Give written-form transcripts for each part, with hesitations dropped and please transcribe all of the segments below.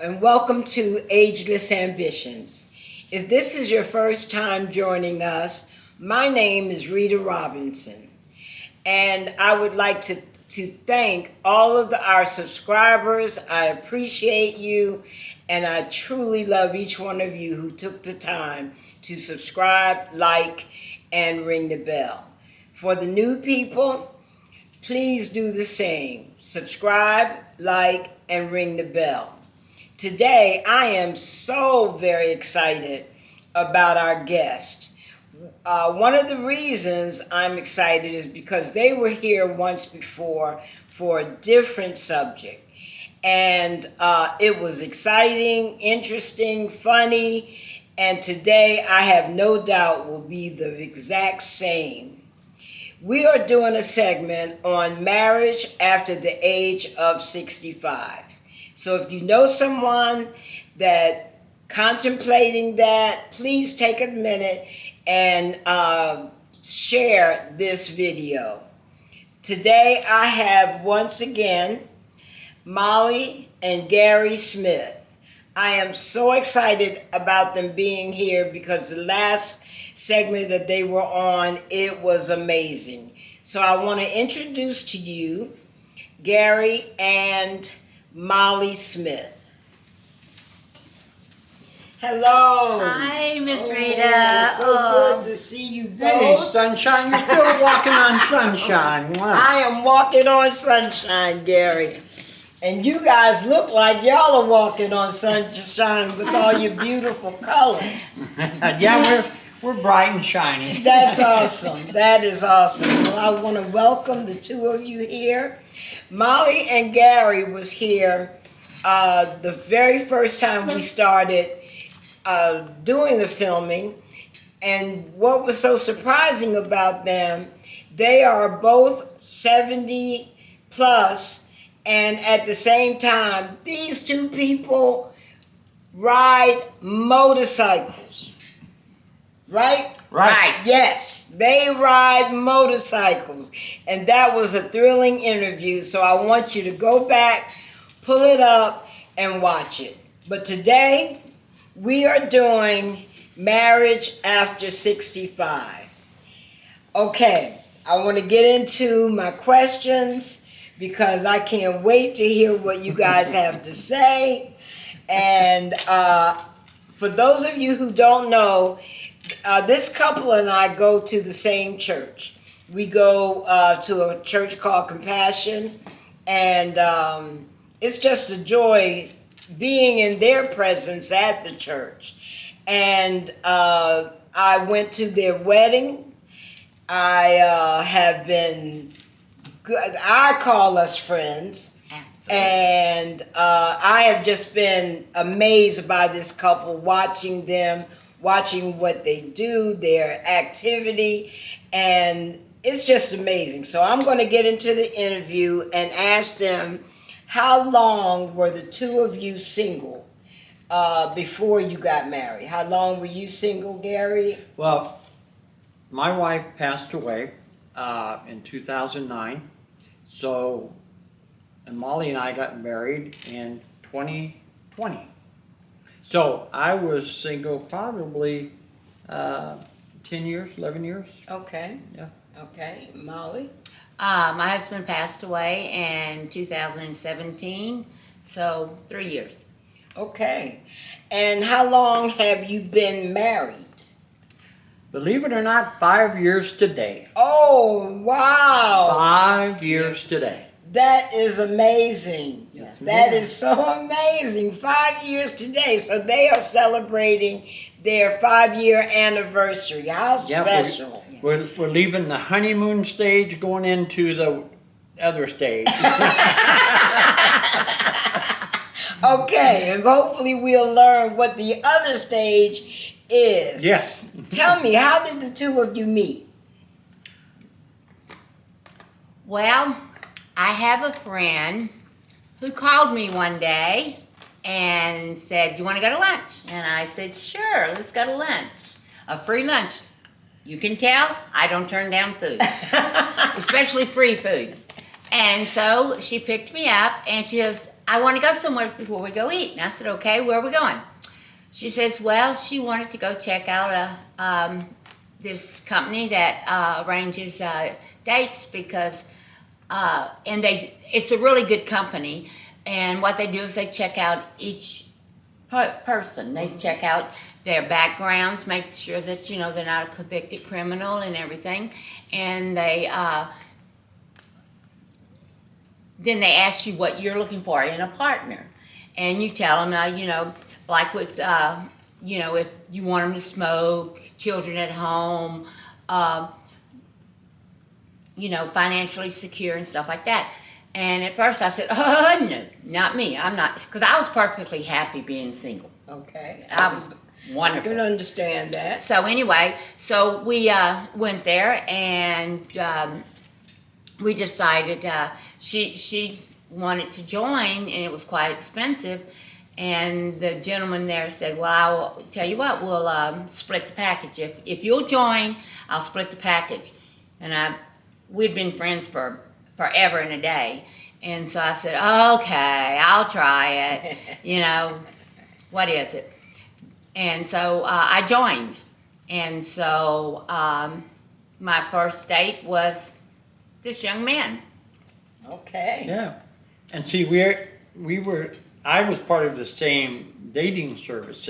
and welcome to Ageless Ambitions. If this is your first time joining us, my name is Rita Robinson, and I would like to thank all of our subscribers. I appreciate you, and I truly love each one of you who took the time to subscribe, like, and ring the bell. For the new people, please do the same. Subscribe, like, and ring the bell. Today, I am so very excited about our guest. One of the reasons I'm excited is because they were here once before for a different subject. And it was exciting, interesting, funny, and today I have no doubt will be the exact same. We are doing a segment on marriage after the age of 65. So if you know someone that contemplating that, please take a minute and share this video. Today I have once again Molly and Gary Smith. I am so excited about them being here because the last segment that they were on, it was amazing. So I want to introduce to you Gary and Molly Smith. Hello. Hi, Miss Rita. So good to see you both. Hey, sunshine, you're still walking on sunshine. Wow. I am walking on sunshine, Gary. And you guys look like y'all are walking on sunshine with all your beautiful colors. Yeah, we're bright and shiny. That's awesome. That is awesome. Well, I want to welcome the two of you here. Molly and Gary was here the very first time we started doing the filming. And what was so surprising about them, they are both 70 plus. And at the same time, these two people ride motorcycles, right? Right. Yes, they ride motorcycles. And that was a thrilling interview. So I want you to go back, pull it up, and watch it. But today, we are doing marriage after 65. Okay, I want to get into my questions, because I can't wait to hear what you guys have to say. And for those of you who don't know, this couple and I go to the same church. We go to a church called Compassion, and it's just a joy being in their presence at the church. And I went to their wedding. I have been... I call us friends. Absolutely. And I have just been amazed by this couple, watching them, watching what they do, their activity, and it's just amazing. So I'm going to get into the interview and ask them, how long were the two of you single before you got married? How long were you single, Gary? Well, my wife passed away in 2009. So, and Molly and I got married in 2020. So, I was single probably 10 years, 11 years. Okay. Yeah. Okay. Molly? My husband passed away in 2017, so 3 years. Okay. And how long have you been married? Believe it or not, 5 years today. Oh, wow. 5 years today. That is amazing. Yes, that ma'am. is so amazing. 5 years today. So they are celebrating their 5-year anniversary. How special. Yeah, we're leaving the honeymoon stage, going into the other stage. Okay, and hopefully we'll learn what the other stage is. Yes. Tell me, how did the two of you meet? Well, I have a friend who called me one day and said, "You want to go to lunch?" And I said, "Sure, let's go to lunch. A free lunch. You can tell I don't turn down food, especially free food." And so she picked me up and she says, I want to go somewhere before we go eat. And I said, okay, where are we going? She says, well, she wanted to go check out this company that arranges dates because, it's a really good company. And what they do is they check out each person. They check out their backgrounds, make sure that, they're not a convicted criminal and everything. And then they ask you what you're looking for in a partner. And you tell them, like with, if you want them to smoke, children at home, financially secure and stuff like that. And at first I said, oh, no, not me. I'm not, because I was perfectly happy being single. Okay. I was wonderful. I can understand that. So anyway, we went there and we decided she wanted to join, and it was quite expensive. And the gentleman there said, well, I will tell you what, we'll split the package. If you'll join, I'll split the package. And we'd been friends for forever and a day. And so I said, okay, I'll try it. What is it? And so I joined. And so my first date was this young man. Okay. Yeah. And see, I was part of the same dating service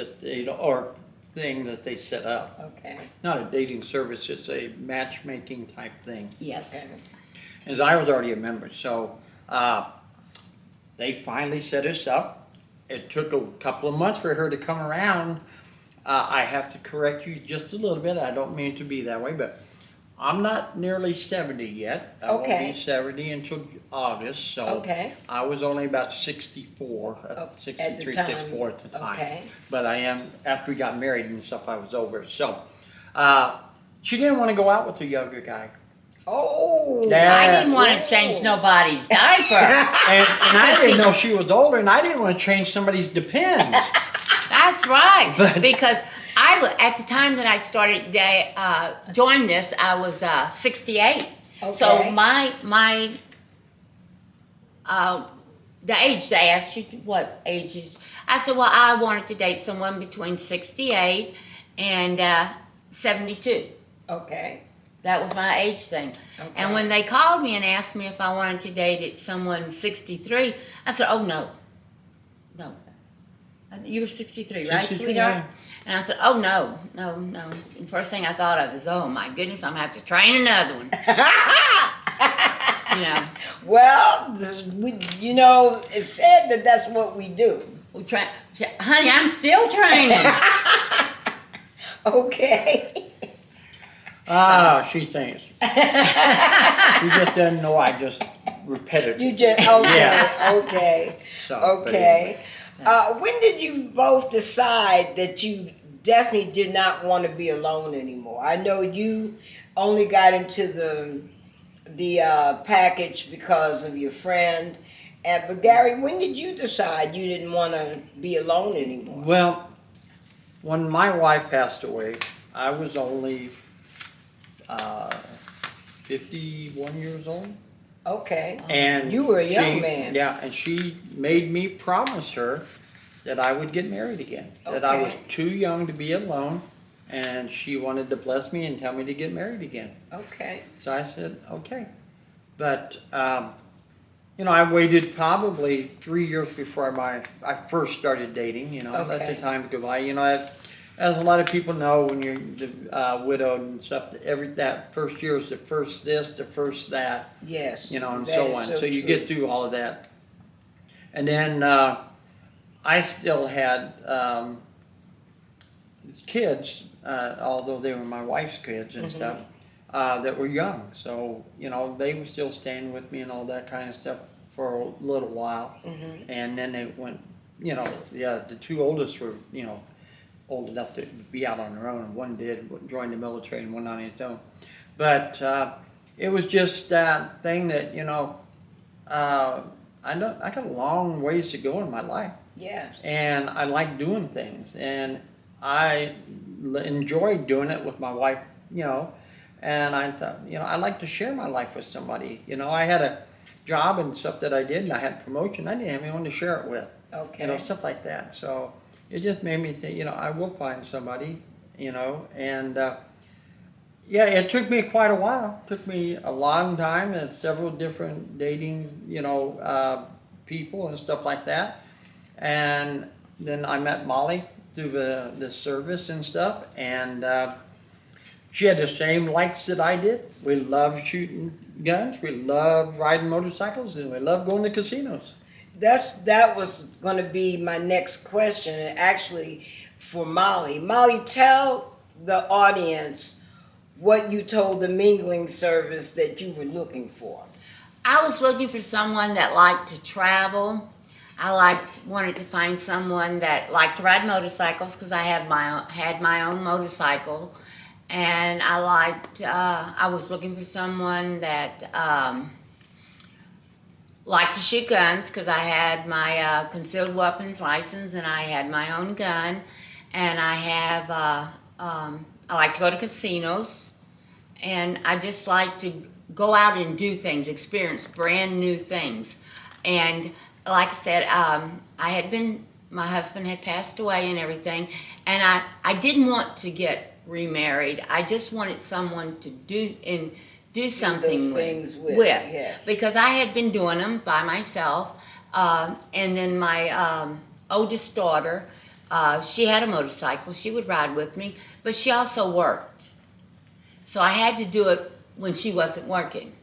or thing that they set up. Okay. Not a dating service, it's a matchmaking type thing. Yes. Okay. And I was already a member, so they finally set us up. It took a couple of months for her to come around. I have to correct you just a little bit. I don't mean to be that way, but I'm not nearly 70 yet. I won't be 70 until August, so Okay. I was only about 64, at the 63, time. 64 at the time. Okay. But I am, after we got married and stuff, I was over. So she didn't want to go out with the younger guy. Oh. I didn't want to change nobody's diaper. And I didn't know she was older, and I didn't want to change somebody's Depends. That's right. But- because at the time that I started joined this, I was 68. Okay. So the age they asked you, what age is? I said, well, I wanted to date someone between 68 and 72. Okay. That was my age thing. Okay. And when they called me and asked me if I wanted to date someone 63, I said, oh, no. You were 63, right, 63, sweetheart? yeah. And I said, oh, no. And the first thing I thought of is, oh, my goodness, I'm going to have to train another one. Well, it's said that's what we do. Honey, I'm still training. Okay. She thinks. She just doesn't know I just repetitive. You just, okay, Yeah. okay, So, but okay. When did you both decide that you definitely did not want to be alone anymore? I know you only got into the package because of your friend, but Gary, when did you decide you didn't want to be alone anymore? Well, when my wife passed away, I was only 51 years old. Okay. And you were a young man. Yeah, and she made me promise her that I would get married again. That I was Okay. too young to be alone, and she wanted to bless me and tell me to get married again. Okay. So I said, okay. But, I waited probably 3 years before I first started dating, I let Okay. the time go by. As a lot of people know, when you're widowed and stuff, that first year is the first this, the first that. Yes. And that so is on. so So you true. get through all of that. And then I still had kids, although they were my wife's kids and stuff, that were young. So, they were still staying with me and all that kind of stuff for a little while. And then they went, the two oldest were, old enough to be out on their own, and one did join the military and one on his own. But it was just that thing that I got a long ways to go in my life, Yes. and I like doing things, and I enjoyed doing it with my wife, and I thought, I'd like to share my life with somebody. I had a job and stuff that I did, and I had promotion, I didn't have anyone to share it with. Okay. Stuff like that. So it just made me think, I will find somebody, and yeah, it took me quite a while. It took me a long time and several different dating, people and stuff like that. And then I met Molly through the service and stuff, and she had the same likes that I did. We loved shooting guns, we loved riding motorcycles, and we loved going to casinos. That was going to be my next question, and actually for Molly. Molly, tell the audience what you told the mingling service that you were looking for. I was looking for someone that liked to travel. Wanted to find someone that liked to ride motorcycles because I had my own motorcycle, and I was looking for someone that liked to shoot guns because I had my concealed weapons license and I had my own gun, and I like to go to casinos, and I just like to go out and do things, experience brand new things. And like I said, my husband had passed away and everything, and I didn't want to get remarried. I just wanted someone to do something those with. things with, yes. Because I had been doing them by myself, and then my oldest daughter, she had a motorcycle. She would ride with me, but she also worked, so I had to do it when she wasn't working.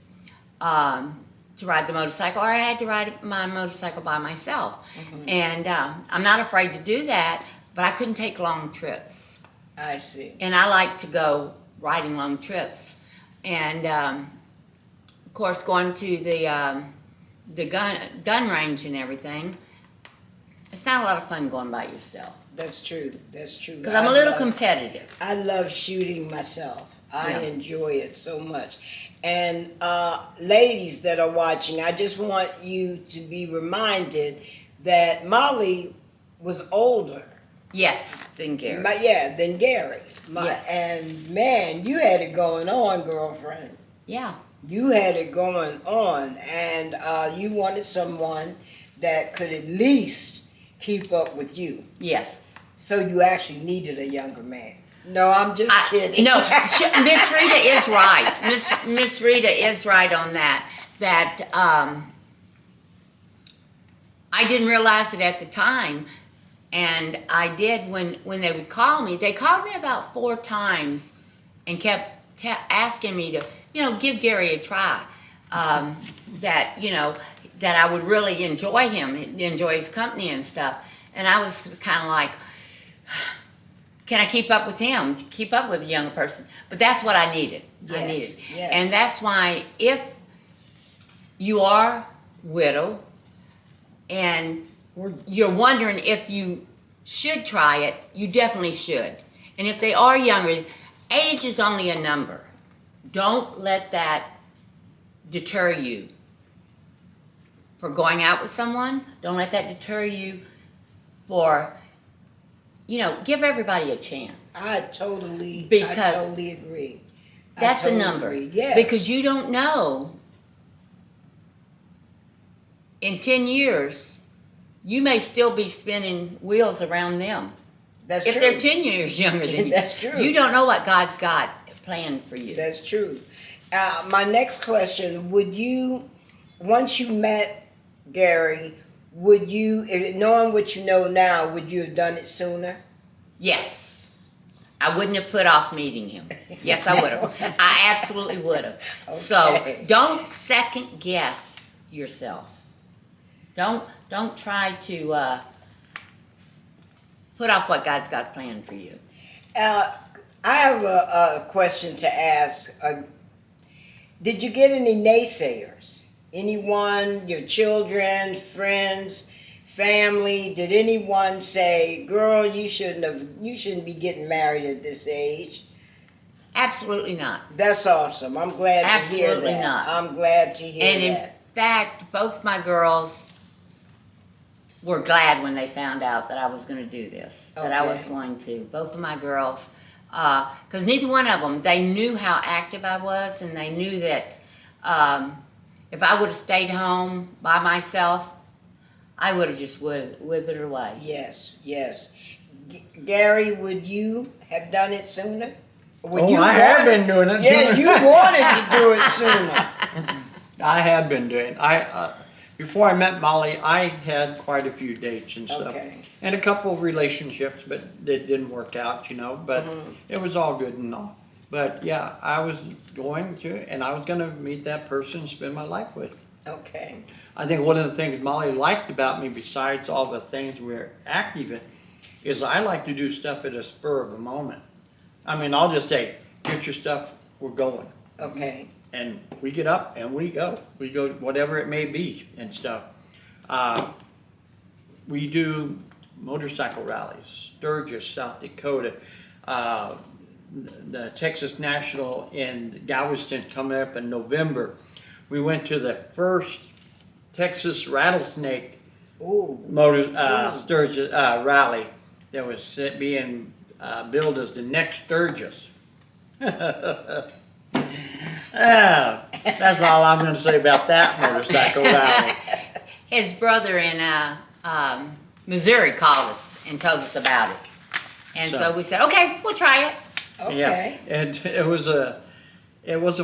To ride the motorcycle, or I had to ride my motorcycle by myself. Mm-hmm. And I'm not afraid to do that, but I couldn't take long trips. I see. And I like to go riding long trips. And of course, going to the gun range and everything, it's not a lot of fun going by yourself. That's true. That's true. Because I'm a little competitive. I love shooting myself. I enjoy it so much. And ladies that are watching, I just want you to be reminded that Molly was older. Yes, than Gary. Than Gary. Yes. And man, you had it going on, girlfriend. Yeah. You had it going on, and you wanted someone that could at least keep up with you. Yes. So you actually needed a younger man. No, I'm just kidding. No, Miss Rita is right. Miss Rita is right on that. That I didn't realize it at the time, and I did when they would call me. They called me about 4 times, and kept asking me to, give Gary a try. That I would really enjoy him, enjoy his company and stuff. And I was kind of like, can I keep up with him? Keep up with a younger person? But that's what I needed. Yes. And that's why if you are widow and you're wondering if you should try it, you definitely should. And if they are younger, age is only a number. Don't let that deter you for going out with someone. Don't let that deter you for, give everybody a chance. I totally agree. That's a number. Yes. Because you don't know. In 10 years, you may still be spinning wheels around them. That's if true. they're 10 years younger than you. That's true. You don't know what God's got planned for you. That's true. My next question, once you met Gary, knowing what you know now, would you have done it sooner? Yes. I wouldn't have put off meeting him. Yes, I would have. I absolutely would have. Okay. So don't second guess yourself. Don't try to put off what God's got planned for you. I have a question to ask. Did you get any naysayers? Anyone, your children, friends, family, did anyone say, girl, you shouldn't be getting married at this age? Absolutely not. That's awesome. I'm glad to hear that. Absolutely not. I'm glad to hear that. And in fact, both my girls were glad when they found out that I was going to do this, that I was going to. Both of my girls, because neither one of them, they knew how active I was, and they knew that if I would have stayed home by myself, I would have just withered away. Yes, yes. Gary, would you have done it sooner? Would I have been doing it. Yeah, you wanted to do it sooner. I have been doing it. Before I met Molly, I had quite a few dates and stuff. Okay. And a couple of relationships, but it didn't work out, but it was all good and all. But yeah, I was going to, and I was going to meet that person and spend my life with. Okay. I think one of the things Molly liked about me, besides all the things we're active in, is I like to do stuff at a spur of a moment. I mean, I'll just say, get your stuff, we're going. Okay. And we get up and we go. We go whatever it may be and stuff. We do motorcycle rallies, Sturgis, South Dakota, the Texas National in Galveston coming up in November. We went to the first Texas rattlesnake Sturgis rally that was being billed as the next Sturgis. That's all I'm going to say about that motorcycle rally. His brother in Missouri called us and told us about it. And so we said, okay, we'll try it. Okay. Yeah, and it was a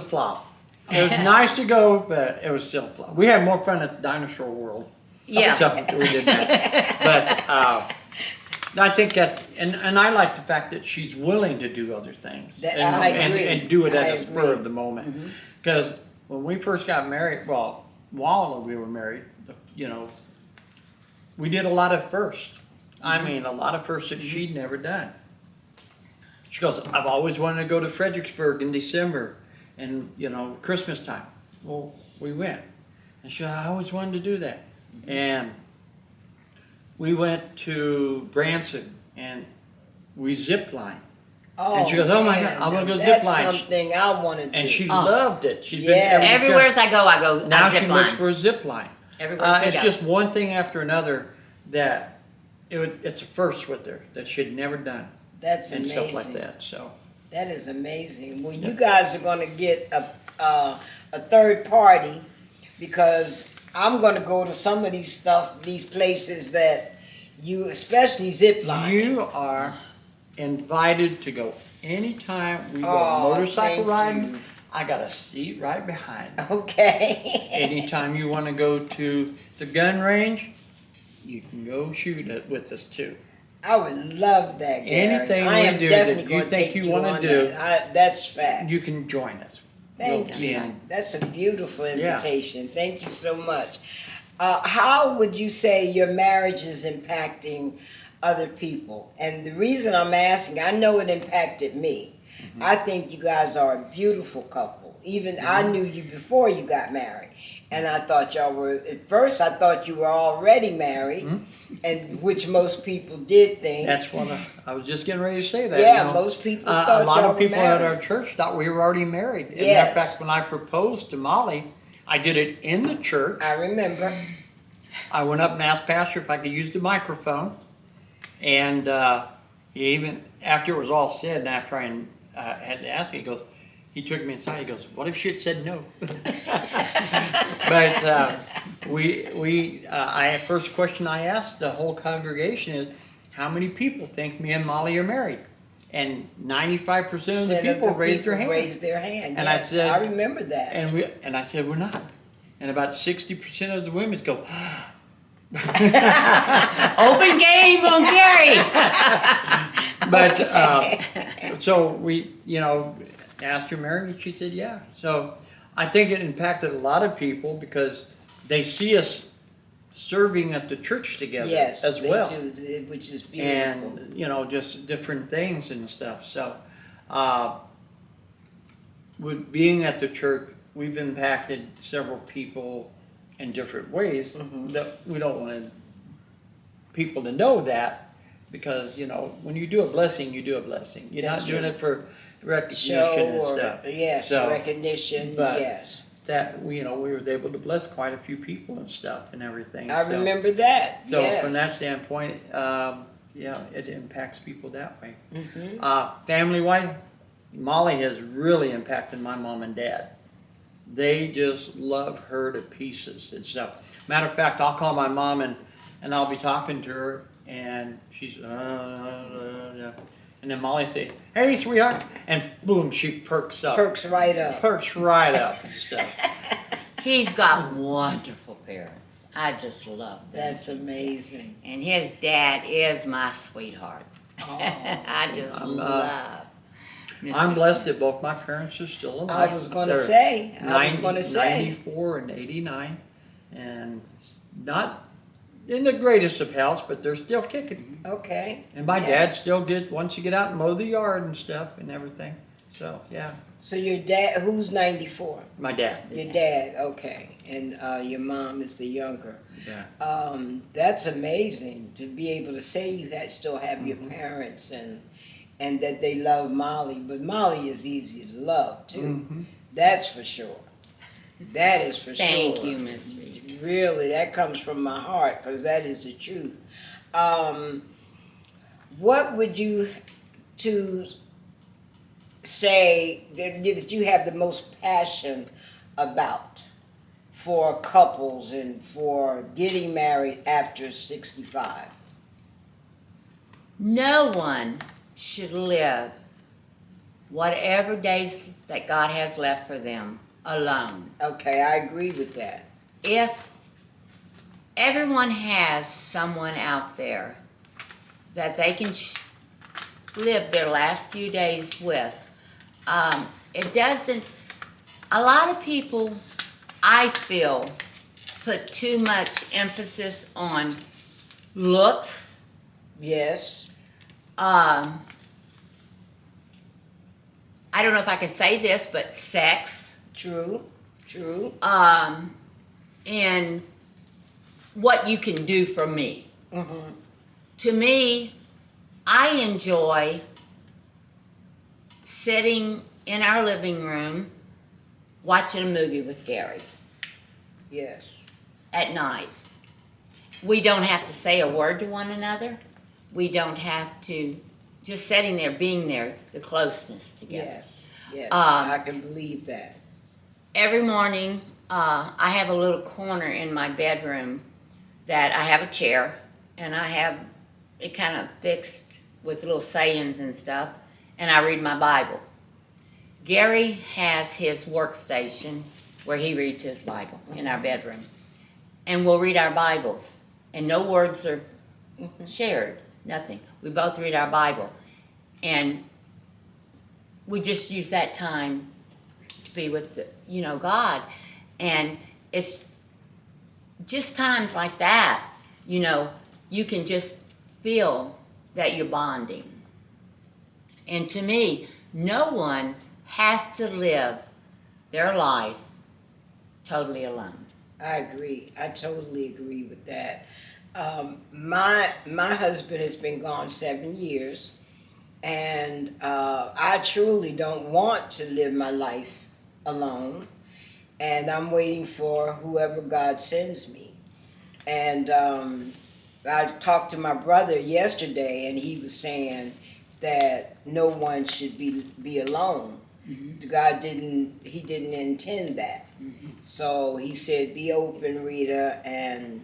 flop. It was nice to go, but it was still a flop. We had more fun at Dinosaur World. Yeah. So we did that. But I think that, and I like the fact that she's willing to do other things. I agree. And do it at a spur agree. of the moment. Because when we first got married, well, while we were married, we did a lot of firsts. I mean, a lot of firsts that she'd never done. She goes, I've always wanted to go to Fredericksburg in December and, Christmas time. Well, we went. And she goes, I always wanted to do that. And we went to Branson and we zip lined. Oh, and she goes, oh my man, God, I'm going to go zip that's line. something I want to do. And she loved it. She's Yeah. been Everywhere as I go, now I zip she line. looks for a zip line. Everywhere we It's go. just one thing after another that it's a first with her that she'd never done. That's and amazing. stuff like that. So That is amazing. Well, you guys are going to get a third party because I'm going to go to some of these places that you, especially zip line. you are invited to go anytime we go Oh, motorcycle thank riding. you. I got a seat right behind me. Okay. Anytime you want to go to the gun range, you can go shoot it with us too. I would love that, Gary. Anything I we am do definitely that you gonna think take you wanna on do, that. That's fact. You can join us. Thank We'll you. be in. That's a beautiful invitation. Thank you so much. How would you say your marriage is impacting other people? And the reason I'm asking, I know it impacted me. Mm-hmm. I think you guys are a beautiful couple. Even I knew you before you got married. And I thought y'all were, at first I thought you were already married, and which most people did think. That's what I was just getting ready to say that. Yeah, most people thought a lot y'all of were people at married. our church thought we were already married. As a matter Yes. of fact, when I proposed to Molly, I did it in the church. I remember. I went up and asked Pastor if I could use the microphone, and he even after it was all said, and after I had to ask me, he took me inside. He goes, "What if she had said no?" But first question I asked the whole congregation is, "How many people think me and Molly are married?" And 95% of the people raised their hand. Raised their hand. And yes, I said, I remember that. And I said, "We're not." And about 60% of the women go, Open game on Gary. But so we, asked her married, and she said, yeah. So I think it impacted a lot of people because they see us serving at the church together Yes, as they well. do, which is beautiful. And, just different things and stuff. So with being at the church, we've impacted several people in different ways. That we don't want people to know that because, when you do a blessing, you do a blessing. You're That's not doing it just for recognition Show and or stuff. yes, So, recognition. but Yes, that we were able to bless quite a few people and stuff and everything. I remember that. So yes. from that standpoint, it impacts people that way. Mm-hmm. Family-wise, Molly has really impacted my mom and dad. They just love her to pieces and stuff. Matter of fact, I'll call my mom and I'll be talking to her, and she's yeah. And then Molly say, "Hey, sweetheart," and boom, she perks up. Perks right up. Perks right up and stuff. He's got wonderful parents. I just love them. That's amazing. And his dad is my sweetheart. Oh. I just love Mr. I'm blessed Smith. that both my parents are still alive. I was going to They're say. 94 and 89, and not in the greatest of health, but they're still kicking. Okay. And my Yes. dad still gets, once you get out and mow the yard and stuff and everything. So, yeah. So your dad, who's 94? My dad. Your dad, okay. And your mom is the younger. Yeah. That's amazing to be able to say you still have your parents and that they love Molly. But Molly is easy to love, too. Mm-hmm. That's for sure. That is for sure. Thank you, Miss Reed. Really, that comes from my heart because that is the truth. What would you to say that you have the most passion about for couples and for getting married after 65? No one should live whatever days that God has left for them alone. Okay, I agree with that. If everyone has someone out there that they can live their last few days with, it doesn't, a lot of people, I feel, put too much emphasis on looks. Yes. I don't know if I can say this, but sex. True. True. And what you can do for me. Mm-hmm. To me, I enjoy sitting in our living room watching a movie with Gary Yes. at night. We don't have to say a word to one another. We don't have to, just sitting there, being there, the closeness together. Yes. Yes. I can believe that. Every morning, I have a little corner in my bedroom that I have a chair, and I have it kind of fixed with little sayings and stuff, and I read my Bible. Gary has his workstation where he reads his Bible in our bedroom, and we'll read our Bibles, and no words are shared, nothing. We both read our Bible, and we just use that time to be with God, and it's just times like that, you can just feel that you're bonding. And to me, no one has to live their life totally alone. I agree. I totally agree with that. My husband has been gone 7 years, and I truly don't want to live my life alone. And I'm waiting for whoever God sends me. And I talked to my brother yesterday, and he was saying that no one should be alone. Mm-hmm. God didn't intend that. Mm-hmm. So he said, be open, Rita, and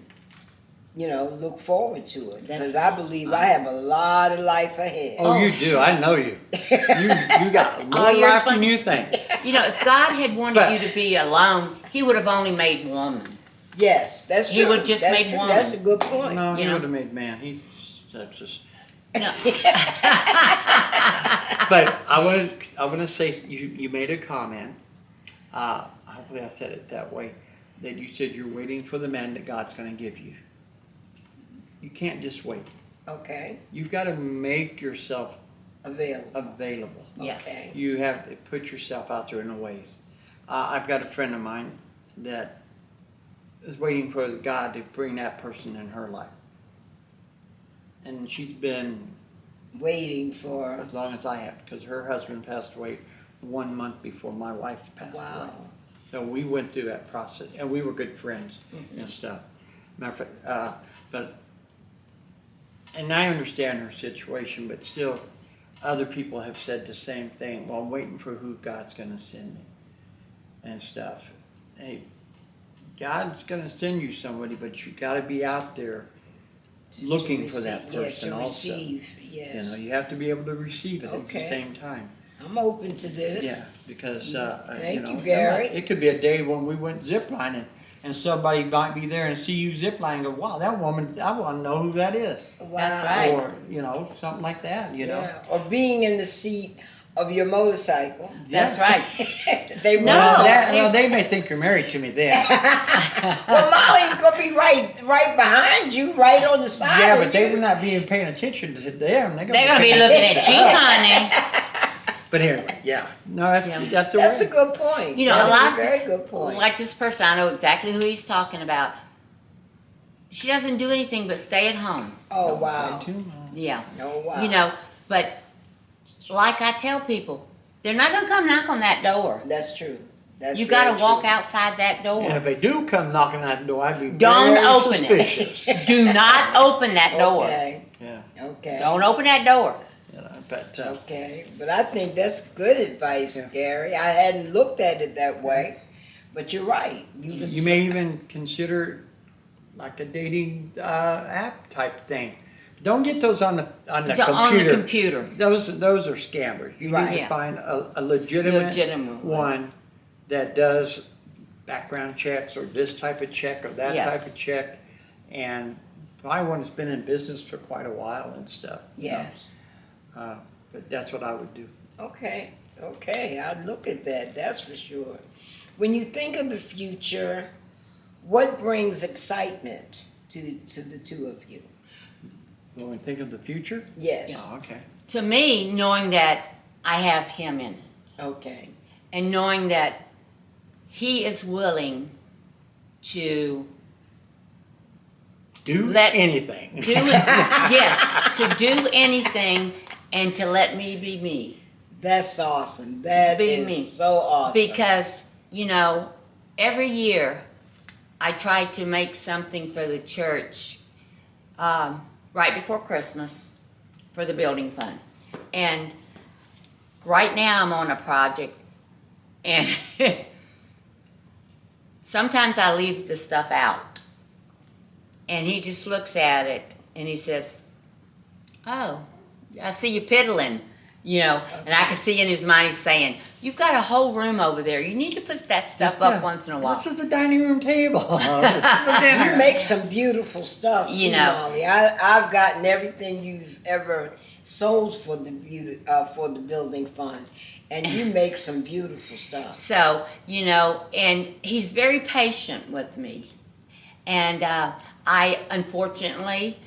look forward to it, because I believe I have a lot of life ahead. Oh, you do. I know you. You got more life than you think. If God had wanted you to be alone, he would have only made woman. Yes, that's true. He would just make woman. That's a good point. No, he would have made man. He's sexist. No. But I want to say you made a comment. Hopefully I said it that way. That you said you're waiting for the man that God's going to give you. You can't just wait. Okay. You've got to make yourself available. Yes. Okay. You have to put yourself out there in a ways. I've got a friend of mine that is waiting for God to bring that person in her life. And she's been waiting for as long as I have, because her husband passed away 1 month before my wife passed away. So we went through that process, and we were good friends and stuff. Matter of fact, and I understand her situation, but still, other people have said the same thing. Well, I'm waiting for who God's going to send me. and stuff. Hey, God's gonna send you somebody, but you gotta be out there looking for that person to also. receive, yes. You have to be able to receive it at the Okay. same time. I'm open to this. Yeah, because, Thank you, Gary. it could be a day when we went ziplining and somebody might be there and see you ziplining and go, wow, that woman, I wanna know who that is. Wow. That's right. Or, something like that, you know? Yeah. Or being in the seat of your motorcycle. That's right. They No, want that. Well, they may think you're married to me then. Well, Molly's gonna be right behind you, right on the side. Yeah, of but they you. would not be paying attention to them. They're gonna be looking at you, honey. But anyway, yeah. No, that's Yeah. the That's way. a good point. You know, That a is lot- very good point. Like this person, I know exactly who he's talking about. She doesn't do anything but stay at home. Oh wow. Yeah. Oh wow. You know, but like I tell people, they're not gonna come knock on that door. That's true. That's You very gotta walk true. outside that door. And if they do come knocking on that door, I'd be Don't very open suspicious. it. Do not open that door. Okay. Yeah. Okay. Don't open that door. But Okay, but I think that's good advice, Yeah. Gary. I hadn't looked at it that way, but you're right. you may even consider like a dating app type thing. Don't get those on the computer. On the computer. Those are scammers. You Right. need to Yeah. find a legitimate, Legitimate one. one that does background checks or this type of check or that Yes. type of check, and probably one that's been in business for quite a while and stuff. Yes. But that's what I would do. Okay. Okay. I'd look at that. That's for sure. When you think of the future, what brings excitement to the two of you? When we think of the future. Yes. Oh, okay. To me, knowing that I have him in it, Okay. and knowing that he is willing to Do Let- anything. do it, yes, to do anything and to let me be me. That's awesome. That Be is me. so awesome. Because, you know, every year I try to make something for the church right before Christmas for the building fund. And right now I'm on a project, and sometimes I leave the stuff out. And he just looks at it and he says, "Oh, I see you piddling." You know, and I can see in his mind he's saying, "You've got a whole room over there. You need to put that stuff Yeah. up once in a while." This is a dining room table. You make some beautiful stuff, too, You know. Molly. I've gotten everything you've ever sold for the building fund, and you make some beautiful stuff. So, you know, and he's very patient with me. And I, unfortunately,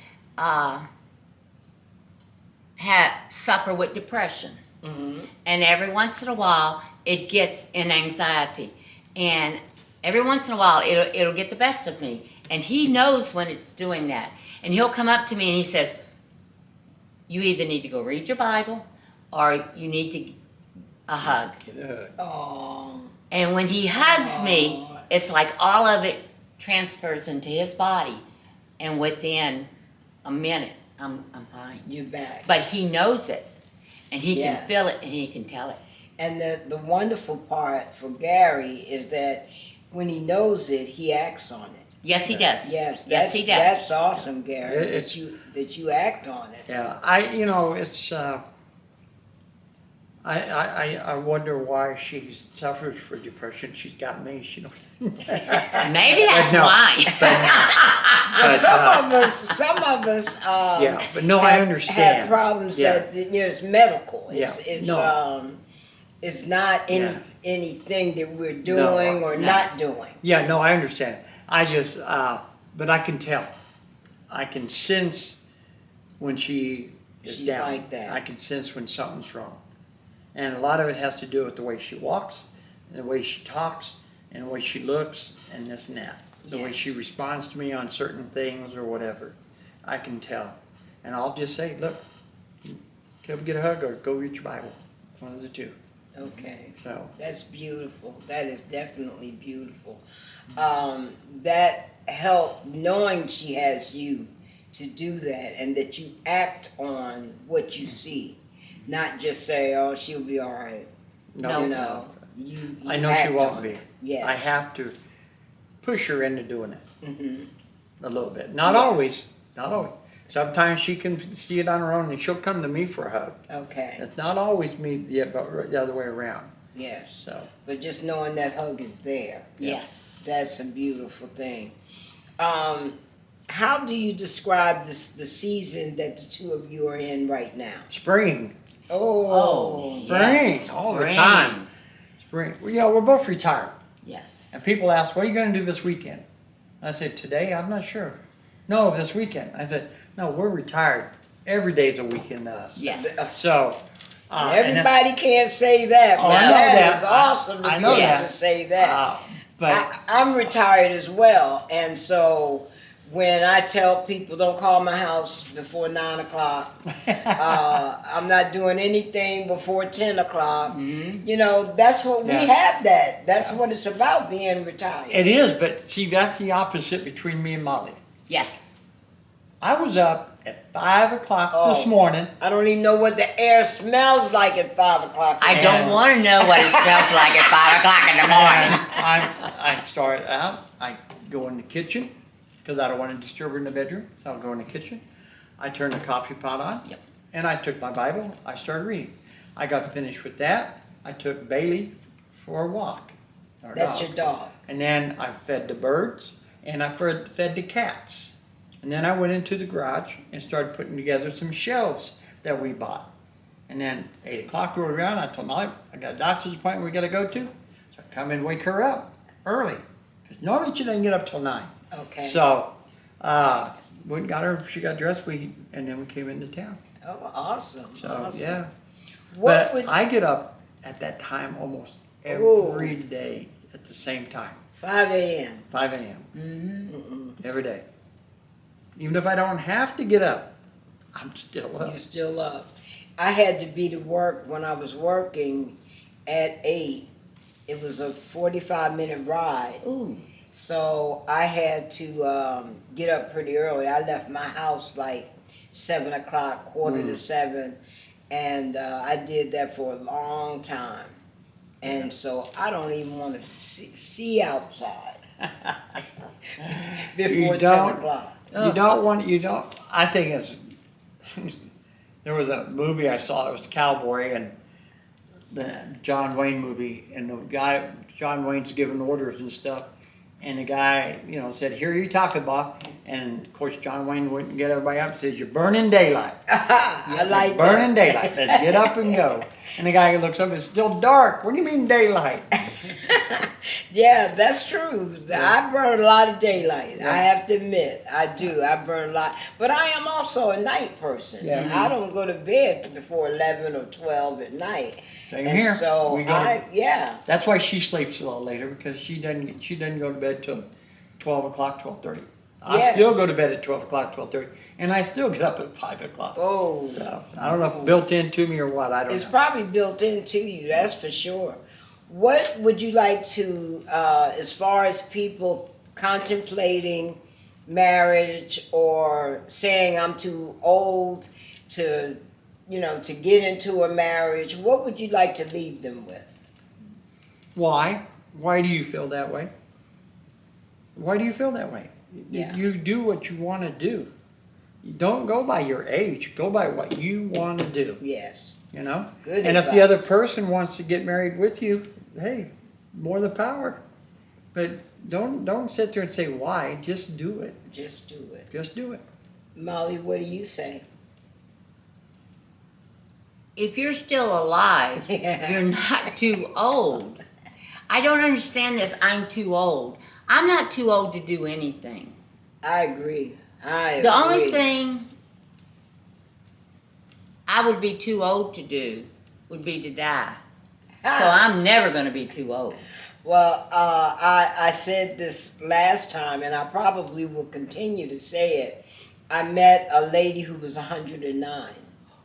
suffer with depression. Mm-hmm. And every once in a while, it gets in anxiety. And every once in a while, it'll get the best of me. And he knows when it's doing that. And he'll come up to me and he says, "You either need to go read your Bible or you need to a hug." Oh, And when he hugs me, it's like all of it transfers into his body. And within a minute, I'm fine. you back. But he knows it. And he Yes. can feel it and he can tell it. And the wonderful part for Gary is that when he knows it, he acts on it. Yes, he does. Yes, Yes, he does. That's awesome, Gary. It's- that you act on it. Yeah, it's. I wonder why she suffers for depression. She's got me. She don't. Maybe that's No, why. But, Some of us. Yeah, but no, I understand. Have problems Yeah. that it's medical. It's Yeah, it's no. it's not Yeah. anything that we're doing or no. not doing. Yeah, no, I understand. I just, but I can tell. I can sense when she is She's down. like that. I can sense when something's wrong. And a lot of it has to do with the way she walks, and the way she talks, and the way she looks, and this and that. The way Yes. she responds to me on certain things or whatever. I can tell. And I'll just say, look, come get a hug or go read your Bible. One of the two. Okay. So, That's beautiful. That is definitely beautiful. That help knowing she has you to do that and that you act on what you see, not just say, "Oh, she'll be all right." no, You know. You I know she act won't on be. it. Yes. I have to push her into doing it Mm-hmm. a little bit. Not Yes. always. Not always. Sometimes she can see it on her own and she'll come to me for a hug. Okay. It's not always me the other way around. Yes. So But just knowing that hug is there, Yes. that's a beautiful thing. How do you describe the season that the two of you are in right now? spring, Oh, spring, yes, all the spring. time. Spring. Well, you know, we're both retired. Yes. And people ask, what are you going to do this weekend? I said, today? I'm not sure. No, this weekend. I said, no, we're retired. Every day's a weekend to us. Yes. So, and everybody can't say that, Oh, but I know that that. is awesome to I be know able that. to say that. but I'm retired as well, and so when I tell people don't call my house before 9 o'clock, I'm not doing anything before 10 o'clock. Mm-hmm. You know, that's what we Yeah. have. That's what it's about, being retired. it is, but see, that's the opposite between me and Molly. Yes. I was up at 5 o'clock this Oh. morning. I don't even know what the air smells like at 5 o'clock. I don't want to know what it smells like at 5 o'clock in the morning. I start out, I go in the kitchen, because I don't want to disturb her in the bedroom, so I'll go in the kitchen. I turn the coffee pot on, Yep. and I took my Bible, I started reading. I got finished with that, I took Bailey for a walk. Our That's dog. your dog. And then I fed the birds, and I fed the cats. And then I went into the garage and started putting together some shelves that we bought. And then 8 o'clock rolled around, I told Molly, I got a doctor's appointment we got to go to. So I come and wake her up early. Because normally she doesn't get up till 9. Okay. So, went and got her, she got dressed, and then we came into town. Oh, awesome. So, awesome. yeah. What But would I get up at that time almost Ooh. every day at the same time, 5 a.m. 5 a.m. Mm-hmm. every day. Even if I don't have to get up, I'm still up. You still up. I had to be to work when I was working at 8. It was a 45-minute ride. Ooh. So I had to get up pretty early. I left my house like 7 o'clock, quarter to 7. And I did that for a long time. And so I don't even want to see outside before 10 o'clock. I think it's, there was a movie I saw, it was Cowboy, and the John Wayne movie, and the guy, John Wayne's giving orders and stuff, and the guy, said, here you talk about, and of course John Wayne wouldn't get everybody up and says, you're burning daylight. I like Burning daylight, let's get up and go. And the guy looks up, it's still dark, what do you mean daylight? Yeah, that's true. I burn a lot of daylight. I have to admit, I do. I burn a lot. But I am also a night person. Yeah. I don't go to bed before 11 or 12 at night. Same And here. so We go yeah. That's why she sleeps a little later, because she doesn't go to bed till 12 o'clock, 12:30. I Yes. still go to bed at 12 o'clock, 12:30, and I still get up at 5 o'clock. Oh, So, I don't know if it's built into me or what, I don't it's know. probably built into you, that's for sure. What would you like to, as far as people contemplating marriage or saying I'm too old to get into a marriage, what would you like to leave them with? Why? Why do you feel that way? Why do you feel that way? Yeah. You do what you want to do. You don't go by your age, go by what you want to do. Yes. Good And if the other advice. person wants to get married with you, hey, more the power. But don't sit there and say why. Just do it. Just do it. Just do it. Molly, what do you say? If you're still alive, you're not too old. I don't understand this, I'm too old. I'm not too old to do anything. I agree. The only thing I would be too old to do would be to die. So I'm never going to be too old. Well, I said this last time, and I probably will continue to say it. I met a lady who was 109.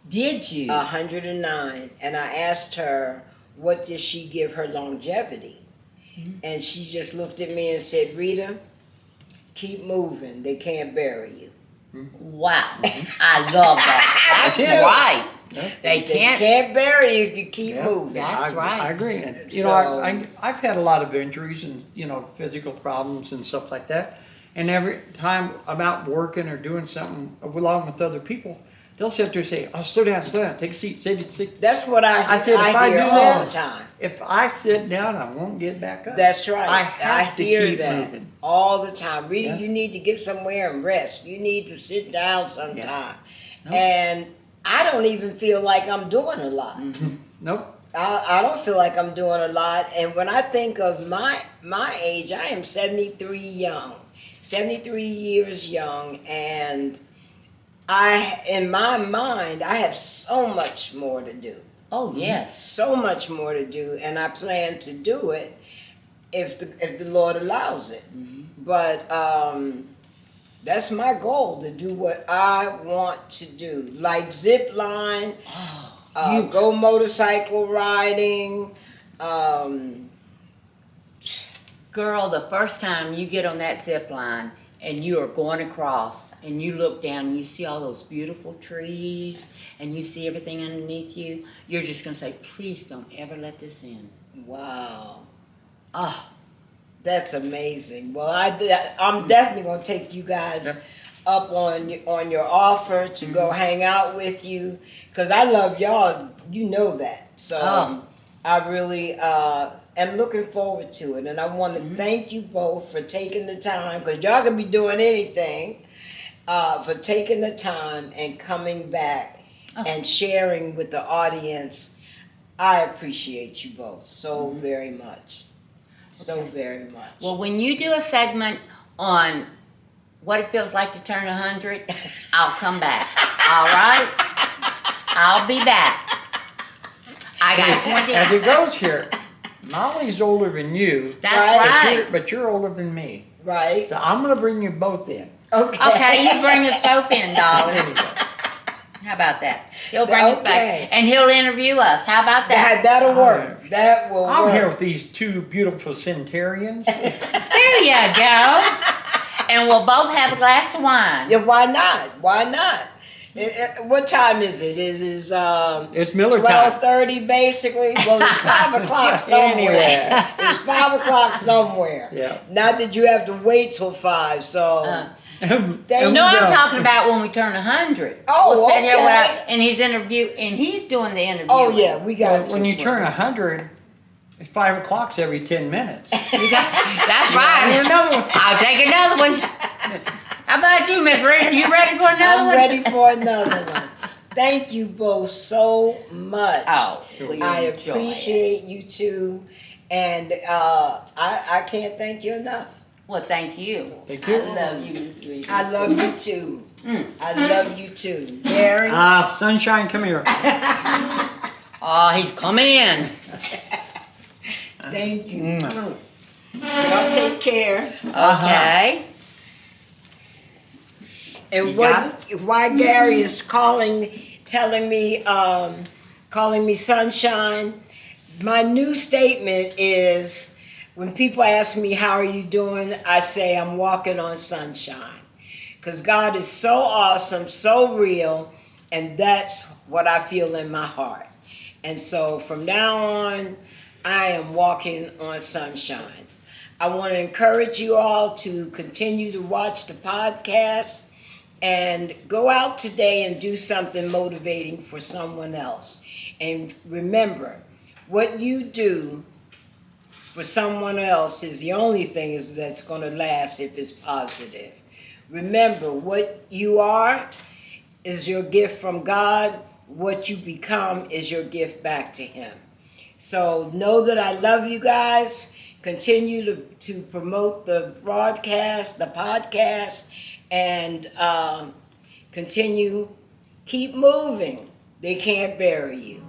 Did you? 109, and I asked her, what did she give her longevity? And she just looked at me and said, Rita, keep moving. They can't bury you. Wow. I love that. That's That's it. right. They They can't. can't bury you if you keep Yeah. moving. That's right. I agree. And, you So- know, I've had a lot of injuries and, you know, physical problems and stuff like that. And every time I'm out working or doing something along with other people, they'll sit there and say, "Oh, slow down, take a seat, sit." That's what I I said, if I hear do all that, the time. If I sit down, I won't get back up. That's right. I have to hear keep that moving. all the time. Really, Yeah. you need to get somewhere and rest. You need to sit down sometime. No. And I don't even feel like I'm doing a lot. Nope. I don't feel like I'm doing a lot. And when I think of my age, I am 73 years young, and in my mind, I have so much more to do. Oh, yes. So much more to do, and I plan to do it if the Lord allows it. But that's my goal, to do what I want to do, like zip line, go motorcycle riding. Girl, the first time you get on that zip line and you are going across and you look down and you see all those beautiful trees and you see everything underneath you, you're just going to say, please don't ever let this end. Wow, Oh, that's amazing. Well, I'm definitely gonna take you guys up on your offer to go hang out with you, because I love y'all. You know that. So I really am looking forward to it, and I want to thank you both for taking the time, because y'all can be doing anything, for taking the time and coming back and sharing with the audience. I appreciate you both so very much. So very much. well, when you do a segment on what it feels like to turn 100, I'll come back. All right? I'll be back. I got 20. As it goes here, Molly's older than you. That's Right. right. But you're older than me. Right? So I'm going to bring you both in. Okay. Okay, you bring us both in, darling. There you go. How about that? He'll bring us Okay. back, and he'll interview us. How about that? That'll work. That will I'm work. here with these two beautiful centurions. There you go. And we'll both have a glass of wine. Yeah, why not? Why not? What time is it? It is It's Miller time. 12:30 basically. Well, it's 5 o'clock somewhere. Anyway. It's 5 o'clock somewhere. Yeah. Not that you have to wait till 5. So Thank No, you. I'm talking about when we turn 100. Oh, we'll sit here okay. and he's doing the interview. Oh yeah, we got. When you turn 100, it's 5 o'clock every 10 minutes. That's right. Another one. I'll take another one. How about you, Miss Rita? You ready for another I'm one? ready for another one. Thank you both so much. Oh, we I enjoy appreciate you two, and I can't thank you enough. Well, thank you. Thank you. I love you, Miss Rita. I love you too. I love you too. Gary, Sunshine, come here. Oh, he's coming in. thank you. Y'all take care. Okay. And You got why Gary is calling me Sunshine, my new statement is, when people ask me, how are you doing? I say, I'm walking on sunshine. Because God is so awesome, so real, and that's what I feel in my heart. And so from now on, I am walking on sunshine. I want to encourage you all to continue to watch the podcast and go out today and do something motivating for someone else. And remember, what you do for someone else is the only thing that's going to last if it's positive. Remember, what you are is your gift from God. What you become is your gift back to Him. So know that I love you guys. Continue to promote the broadcast, the podcast, and continue, keep moving. They can't bury you.